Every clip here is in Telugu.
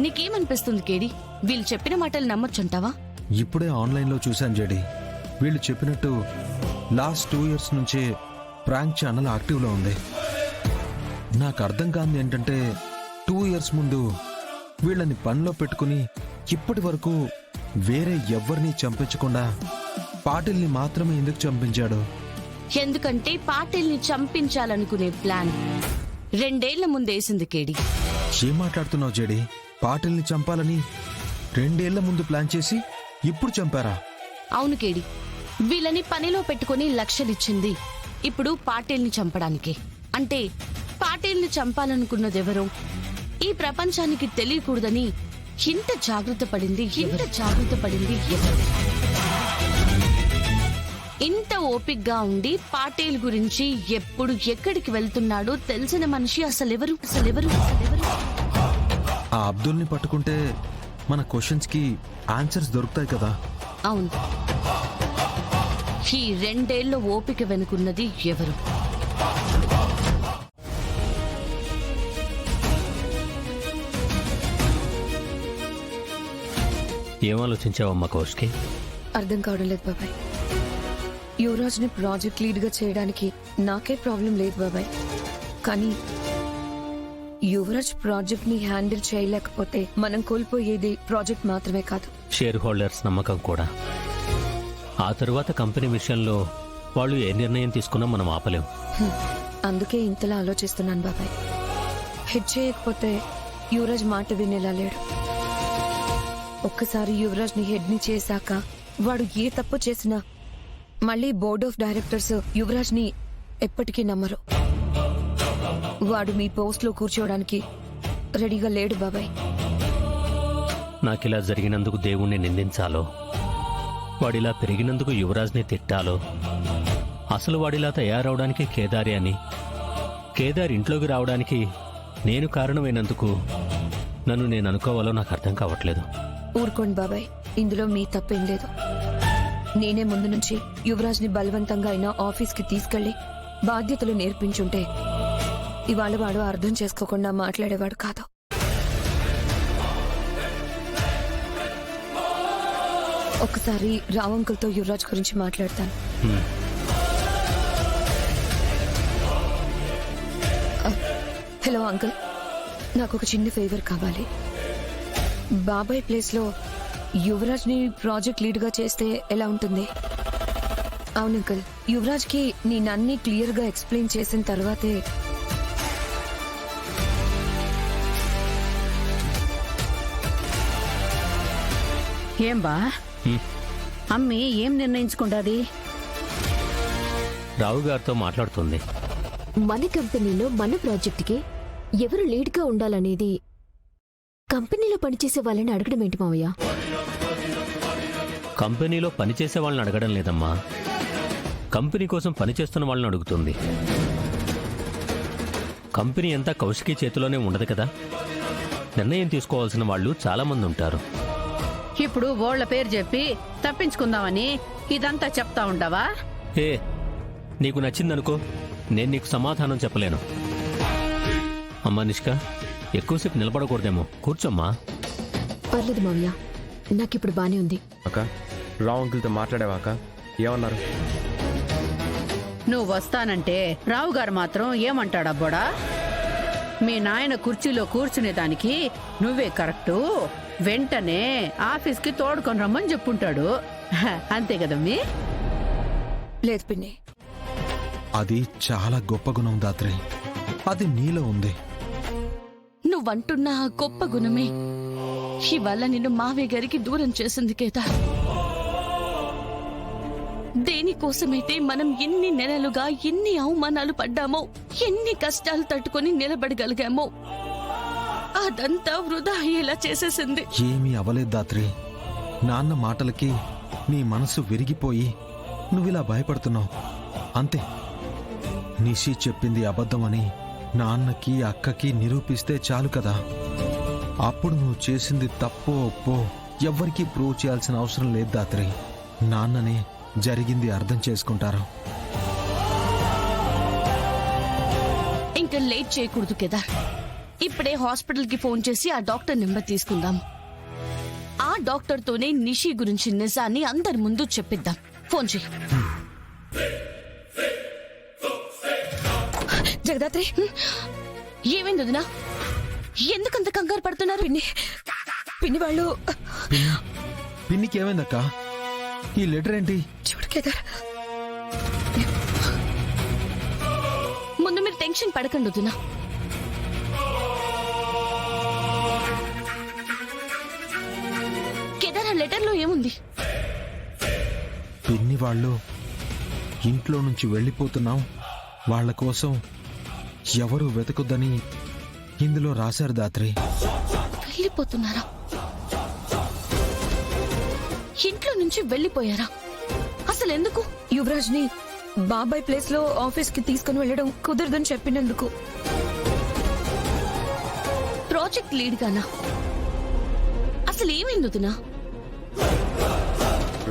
నీకేమనిపిస్తుంది కేడి? వీళ్ళు చెప్పిన మాటలు నమ్మొచ్చంటావా? ఇప్పుడే ఆన్లైన్లో చూశాను జేడి. వీళ్ళు చెప్పినట్టు లాస్ట్ 2 years నుంచే ప్రాంక్ ఛానల్ యాక్టివ్లో ఉంది. నాకు అర్థం కాంది ఏంటంటే 2 years ముందు వీళ్ళని పనిలో పెట్టుకుని ఇప్పటి వరకు వేరే ఎవ్వరినీ చంపించకుండా పాటిల్ని మాత్రమే ఎందుకు చంపించాడు? ఎందుకంటే పాటిల్ని చంపించాలనుకునే ప్లాన్ 2 ఏళ్ల ముందేసింది కేడి. ఏం మాట్లాడుతున్నావు జేడి? పాటిల్ని చంపాలని 2 ఏళ్ల ముందు ప్లాన్ చేసి ఇప్పుడు చంపారా? అవును కేడి, వీళ్ళని పనిలో పెట్టుకుని లక్షలిచ్చింది ఇప్పుడు పాటిల్ని చంపడానికే. అంటే పాటిల్ని చంపాలనుకున్నదెవరో ఈ ప్రపంచానికి తెలియకూడదని ఇంత జాగ్రత్త పడింది ఎవరు? ఇంత ఓపిగ్గా ఉండి పాటిల్ గురించి ఎప్పుడు ఎక్కడికి వెళ్తున్నాడో తెలిసిన మనిషి అసలెవరు? ఆ అబ్దుల్ని పట్టుకుంటే మన క్వశ్చన్స్ కి ఆన్సర్స్ దొరుకుతాయి కదా? అవును. ఈ 2 ఏళ్ల ఓపిక వెనుకున్నది ఎవరు? ఏం ఆలోచించావమ్మా కౌశికి? అర్థం కావడం లేదు బాబాయ్. యువరాజ్ ని ప్రాజెక్ట్ లీడ్ గా చేయడానికి నాకే ప్రాబ్లం లేదు బాబాయ్. కానీ యువరాజ్ ప్రాజెక్ట్ ని హ్యాండిల్ చేయలేకపోతే మనం కోల్పోయేది ప్రాజెక్ట్ మాత్రమే కాదు, షేర్ హోల్డర్స్ నమ్మకం కూడా. ఆ తరువాత కంపెనీ విషయంలో వాళ్ళు ఏ నిర్ణయం తీసుకున్నా మనం ఆపలేం. అందుకే ఇంతలా ఆలోచిస్తున్నాను బాబాయ్. హిట్ చేయకపోతే యువరాజ్ మాట వినేలా లేడు. ఒక్కసారి యువరాజ్ ని హెడ్ ని చేశాక వాడు ఏ తప్పు చేసినా మళ్ళీ బోర్డ్ ఆఫ్ డైరెక్టర్స్ యువరాజ్ ని ఎప్పటికీ నమ్మరు. వాడు మీ పోస్ట్ లో కూర్చోవడానికి రెడీగా లేడు బాబాయ్. నాకిలా జరిగినందుకు దేవుణ్ణి నిందించాలో, వాడిలా పెరిగినందుకు యువరాజ్ని తిట్టాలో, అసలు వాడిలా తయారవడానికి కేదారి అని, కేదార్ ఇంట్లోకి రావడానికి నేను కారణమైనందుకు నన్ను నేను అనుకోవాలో నాకు అర్థం కావట్లేదు. ఊరుకోండి బాబాయ్, ఇందులో మీ తప్పేం లేదు. నేనే ముందు నుంచి యువరాజ్ ని బలవంతంగా అయినా ఆఫీస్ కి తీసుకెళ్లి బాధ్యతలు నేర్పించుంటే ఇవాళ వాడు అర్థం చేసుకోకుండా మాట్లాడేవాడు కాదు. ఒకసారి రావ్ అంకుల్ తో యువరాజ్ గురించి మాట్లాడతాను. హలో అంకుల్, నాకు ఒక చిన్న ఫేవర్ కావాలి. బాబాయ్ ప్లేస్ లో యువరాజ్ ని ప్రాజెక్ట్ లీడ్ గా చేస్తే ఎలా ఉంటుంది? అవును అంకుల్, యువరాజ్ కి నేనన్నీ క్లియర్ గా ఎక్స్ప్లెయిన్ చేసిన తర్వాతే ఏం బా అమ్మి ఏం నిర్ణయించుకుంటాది? రావు గారితో మాట్లాడుతుంది. మన కంపెనీలో మన ప్రాజెక్టుకి ఎవరు లీడ్గా ఉండాలనేది కంపెనీలో పనిచేసే వాళ్ళని అడగడం ఏంటి మావయ్య? కంపెనీలో పనిచేసే వాళ్ళని అడగడం లేదమ్మా, కంపెనీ కోసం పనిచేస్తున్న వాళ్ళని అడుగుతుంది. కంపెనీ అంతా కౌశికి చేతిలోనే ఉండదు కదా, నిర్ణయం తీసుకోవాల్సిన వాళ్ళు చాలా మంది ఉంటారు. ఇప్పుడు ఓళ్ల పేరు చెప్పి తప్పించుకుందామని ఇదంతా చెప్తా ఉండవా? ఏ, నీకు నచ్చిందనుకో, నేను నీకు సమాధానం చెప్పలేను. అమ్మా నిష్క, ఎక్కువసేపు నిలబడకూడదేమో, కూర్చోమ్మా. పర్లేదు మావయ్య, నాకిప్పుడు బానే ఉంది. అక్క, రావు అంకుల్తో మాట్లాడేవాక ఏమన్నారు? నువ్వు వస్తానంటే రావు గారు మాత్రం ఏమంటాడబ్బోడా? మీ నాయన కుర్చీలో కూర్చునేదానికి నువ్వే కరెక్టు, వెంటనే ఆఫీస్కి తోడుకొని రమ్మని చెప్పుంటాడు. అంతే కదమ్మీ? లేదు పిన్ని, అది చాలా గొప్ప గుణం దాత్రి, అది నీలో ఉంది. నువ్వంటున్న ఆ గొప్ప గుణమే ఇవాళ నిన్ను మావయ్య గారికి దూరం చేసింది కేదార్. దేనికోసమైతే మనం ఎన్ని నెలలుగా ఎన్ని అవమానాలు పడ్డామో, ఎన్ని కష్టాలు తట్టుకొని నిలబడగలిగామో, అదంతా వృధా అయ్యేలా చేసేసింది. ఏమీ అవలేదు దాత్రి. నాన్న మాటలకి నీ మనసు విరిగిపోయి నువ్విలా భయపడుతున్నావు అంతే. నిషి చెప్పింది అబద్ధమని నాన్నకి అక్కకి నిరూపిస్తే చాలు కదా. అప్పుడు నువ్వు చేసింది తప్పో ఒప్పో ఎవ్వరికీ ప్రూవ్ చేయాల్సిన అవసరం లేదు దాత్రి. నాన్ననే జరిగింది అర్థం చేసుకుంటారు. ఇంకా లేట్ చేయకూడదు కేదార్. ఇప్పుడే హాస్పిటల్ కి ఫోన్ చేసి ఆ డాక్టర్ నెంబర్ తీసుకుందాం. ఆ డాక్టర్ తోనే నిషి గురించి నిజాన్ని అందరి ముందు చెప్పిద్దాం. ఫోన్ చేయి. జగదాత్రి, ఏమైంది వదినా? ఎందుకంత కంగారు పడుతున్నారు? పిన్ని వాళ్ళు పిన్నికి ఏమైందక్క? ఈ లెటర్ ఏంటి? చూడు కేదార్, ముందు మీరు టెన్షన్ పడకండి వదినా. కేదార్, ఆ లెటర్ లో ఏముంది? పిన్ని వాళ్ళు ఇంట్లో నుంచి వెళ్ళిపోతున్నాం, వాళ్ళ కోసం ఎవరు వెతకొద్దని ఇందులో రాశారు దాత్రి. వెళ్ళిపోతున్నారా? ఇంట్లో నుంచి వెళ్ళిపోయారా? అసలు ఎందుకు? యువరాజ్ ని బాబాయ్ ప్లేస్ లో ఆఫీస్ కి తీసుకుని వెళ్ళడం కుదరదని చెప్పినందుకు. ప్రాజెక్ట్ లీడ్ గానా? అసలు ఏమైంది వదినా?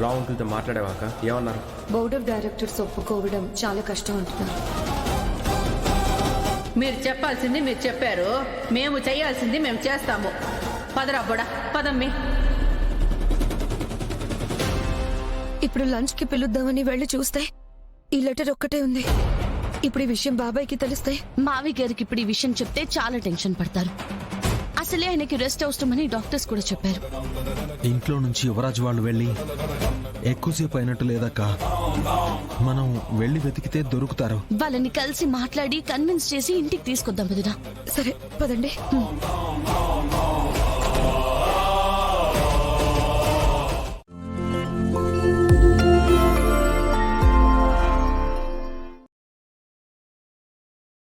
రావు అంకుల్తో మాట్లాడేవాక ఏమన్నారు? బోర్డ్ ఆఫ్ డైరెక్టర్స్ ఒప్పుకోవడం చాలా కష్టం అంటున్నారు. మీరు చెప్పాల్సింది మీరు చెప్పారు, మేము చేయాల్సింది మేము చేస్తాము. పదరా బొడా, పదమ్మి. ఇప్పుడు లంచ్ కి పిలుద్దామని వెళ్ళి చూస్తే ఈ లెటర్ ఒక్కటే ఉంది. ఇప్పుడు ఈ విషయం బాబాయ్కి తెలిస్తే మావి గారికి ఇప్పుడు ఈ విషయం చెప్తే చాలా టెన్షన్ పడతారు. అసలే ఆయనకి రెస్ట్ అవసరమని డాక్టర్స్ కూడా చెప్పారు. ఇంట్లో నుంచి యువరాజు వాళ్ళు వెళ్ళి ఎక్కువసేపు అయినట్టు లేదక్క. మనం వెళ్ళి వెతికితే దొరుకుతారు. వాళ్ళని కలిసి మాట్లాడి కన్విన్స్ చేసి ఇంటికి తీసుకొద్దాం వదినా. సరే పదండి.